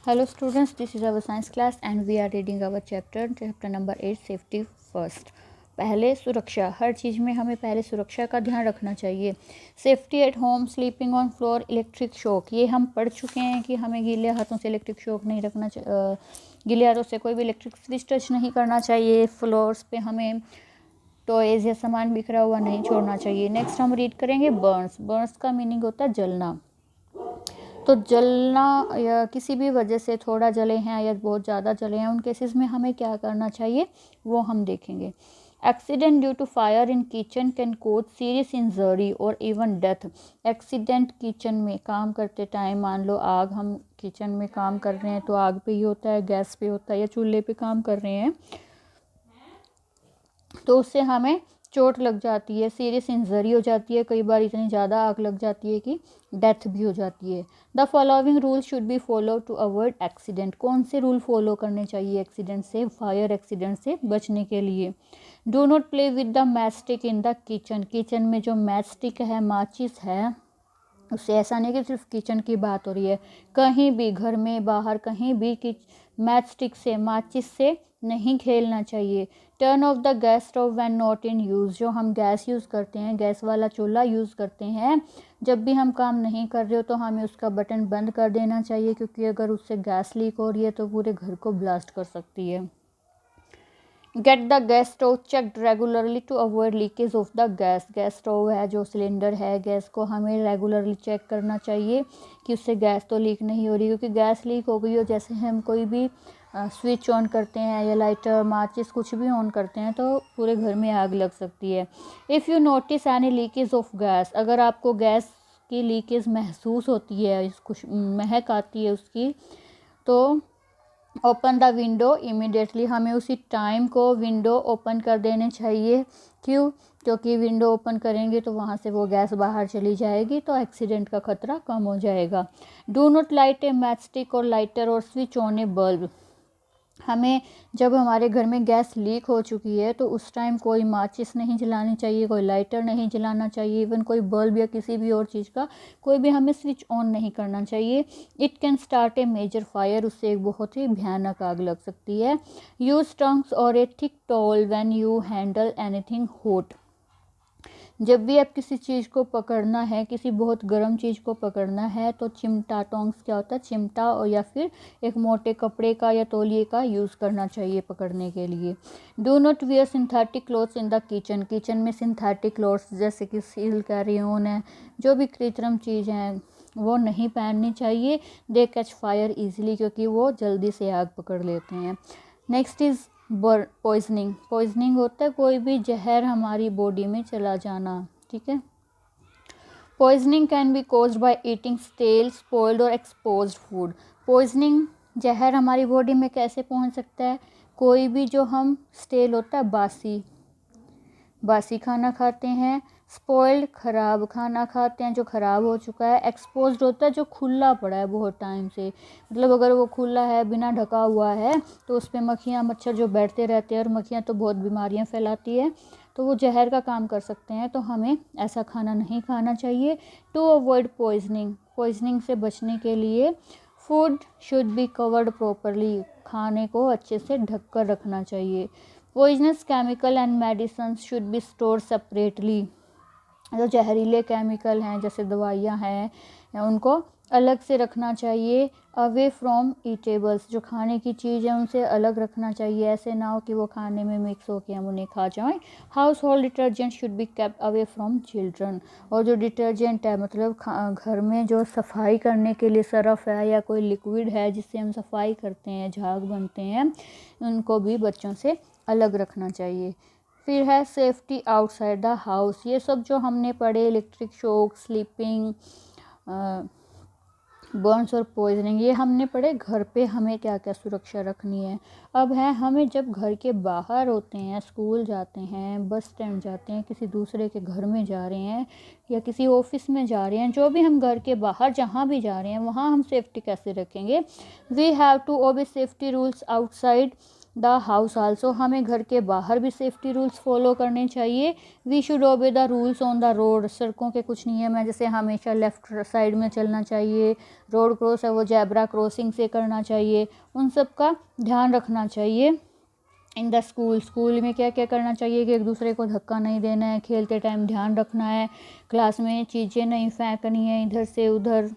Hello students, this is our science class and we are reading our chapter number 8 safety first। पहले सुरक्षा, हर चीज़ में हमें पहले सुरक्षा का ध्यान रखना चाहिए। Safety at home, sleeping on floor, electric shock, ये हम पढ़ चुके हैं कि हमें गीले हाथों से इलेक्ट्रिक शॉक नहीं रखना गीले हाथों से कोई भी इलेक्ट्रिक स्विच टच नहीं करना चाहिए। फ्लोर्स पे हमें टॉयज़ या सामान बिखरा हुआ नहीं छोड़ना चाहिए। नेक्स्ट हम रीड करेंगे बर्न्स। बर्न्स का मीनिंग होता है जलना। तो जलना या किसी भी वजह से थोड़ा जले हैं या बहुत ज़्यादा जले हैं, उन केसेस में हमें क्या करना चाहिए वो हम देखेंगे। Accident due to fire in kitchen can cause serious injury और इवन डेथ। एक्सीडेंट किचन में काम करते टाइम, मान लो आग, हम किचन में काम कर रहे हैं तो आग पे ही होता है, गैस पे होता है या चूल्हे पे काम कर रहे हैं, तो उससे हमें चोट लग जाती है, सीरियस इंजरी हो जाती है, कई बार इतनी ज़्यादा आग लग जाती है कि डेथ भी हो जाती है। The following rule should be follow to avoid accident. कौन से रूल फॉलो करने चाहिए एक्सीडेंट से, फायर एक्सीडेंट से बचने के लिए? Do not play with the match stick in the kitchen. Kitchen में जो मैच स्टिक है, माचिस है, उससे ऐसा नहीं कि सिर्फ किचन की बात हो रही है, कहीं भी घर में बाहर कहीं भी मैच स्टिक से, माचिस से नहीं खेलना चाहिए। Turn off the gas stove when not in use. जो हम गैस यूज़ करते हैं, गैस वाला चूल्हा यूज़ करते हैं, जब भी हम काम नहीं कर रहे हो तो हमें उसका बटन बंद कर देना चाहिए, क्योंकि अगर उससे गैस लीक हो रही है तो पूरे घर को ब्लास्ट कर सकती है। Get the gas stove checked regularly to avoid leakage of the gas. Gas stove है, जो सिलेंडर है, गैस को हमें रेगुलरली चेक करना चाहिए कि उससे गैस तो लीक नहीं हो रही, क्योंकि गैस लीक हो गई हो, जैसे हम कोई भी स्विच ऑन करते हैं या लाइटर, माचिस कुछ भी ऑन करते हैं तो पूरे घर में आग लग सकती है। If you notice any leakage of gas, अगर आपको गैस की लीकेज महसूस होती है, कुछ महक आती है उसकी, तो ओपन द विंडो इमीडिएटली। हमें उसी टाइम को विंडो ओपन कर देने चाहिए। क्यों? क्योंकि विंडो ओपन करेंगे तो वहाँ से वो गैस बाहर चली जाएगी, तो एक्सीडेंट का खतरा कम हो जाएगा। Do not light A match stick और लाइटर और स्विच ऑन ए बल्ब। हमें जब हमारे घर में गैस लीक हो चुकी है तो उस टाइम कोई माचिस नहीं जलानी चाहिए, कोई लाइटर नहीं जलाना चाहिए, इवन कोई बल्ब या किसी भी और चीज़ का कोई भी हमें स्विच ऑन नहीं करना चाहिए। It can start a major fire, उससे एक बहुत ही भयानक आग लग सकती है। यूज टंग्स और ए thick towel when you handle anything hot. जब भी आप किसी चीज़ को पकड़ना है, किसी बहुत गर्म चीज़ को पकड़ना है, तो चिमटा, टोंग्स क्या होता है, चिमटा, और या फिर एक मोटे कपड़े का या तौलिए का यूज़ करना चाहिए पकड़ने के लिए। Do not wear synthetic clothes in the kitchen. Kitchen में सिंथेटिक क्लॉथ्स जैसे कि सिल्क है, रेयन है, जो भी कृत्रिम चीज़ हैं वो नहीं पहननी चाहिए। दे कैच फायर ईजिली, क्योंकि वो जल्दी से आग पकड़ लेते हैं। Next is poisoning. पॉइजनिंग होता है कोई भी जहर हमारी बॉडी में चला जाना, ठीक है। Poisoning can be caused by eating stale, spoiled और एक्सपोज्ड फूड। पॉइजनिंग, जहर हमारी बॉडी में कैसे पहुंच सकता है? कोई भी जो हम स्टेल होता है, बासी खाना खाते हैं, स्पॉइल्ड ख़राब खाना खाते हैं जो ख़राब हो चुका है, एक्सपोज्ड होता है जो खुला पड़ा है बहुत टाइम से, मतलब अगर वो खुला है, बिना ढका हुआ है, तो उस पर मक्खियाँ मच्छर जो बैठते रहते हैं, और मक्खियाँ तो बहुत बीमारियाँ फैलाती है, तो वो जहर का काम कर सकते हैं, तो हमें ऐसा खाना नहीं खाना चाहिए। टू अवॉइड पॉइजनिंग, पॉइजनिंग से बचने के लिए food should be covered properly, खाने को अच्छे से ढक कर रखना चाहिए। Poisonous chemical and medicine should be store separately. जो जहरीले केमिकल हैं, जैसे दवाइयाँ हैं, उनको अलग से रखना चाहिए। अवे फ्रॉम ईटेबल्स, जो खाने की चीज़ है उनसे अलग रखना चाहिए, ऐसे ना हो कि वो खाने में मिक्स हो के हम उन्हें खा जाएं। House hold detergent should be kept away from children. और जो डिटर्जेंट है, मतलब घर में जो सफाई करने के लिए सरफ है या कोई लिक्विड है जिससे हम सफाई करते हैं, झाग बनते हैं, उनको भी बच्चों से अलग रखना चाहिए। फिर है सेफ्टी आउटसाइड द हाउस। ये सब जो हमने पढ़े, इलेक्ट्रिक शॉक, स्लीपिंग, बर्न्स और पॉइजनिंग, ये हमने पढ़े घर पे हमें क्या क्या सुरक्षा रखनी है। अब है हमें जब घर के बाहर होते हैं, स्कूल जाते हैं, बस स्टैंड जाते हैं, किसी दूसरे के घर में जा रहे हैं या किसी ऑफिस में जा रहे हैं, जो भी हम घर के बाहर जहाँ भी जा रहे हैं वहाँ हम सेफ्टी कैसे रखेंगे? We have to obey safety rules outside. The house also, हमें घर के बाहर भी सेफ्टी रूल्स फॉलो करने चाहिए। We should obey the rules on the road, सड़कों के कुछ नियम है जैसे हमेशा लेफ्ट साइड में चलना चाहिए, रोड क्रॉस है वो जेब्रा क्रॉसिंग से करना चाहिए, उन सब का ध्यान रखना चाहिए। इन द स्कूल में क्या क्या करना चाहिए कि एक दूसरे को धक्का नहीं देना है, खेलते टाइम ध्यान रखना है, क्लास में चीज़ें नहीं फेंकनी है इधर से उधर,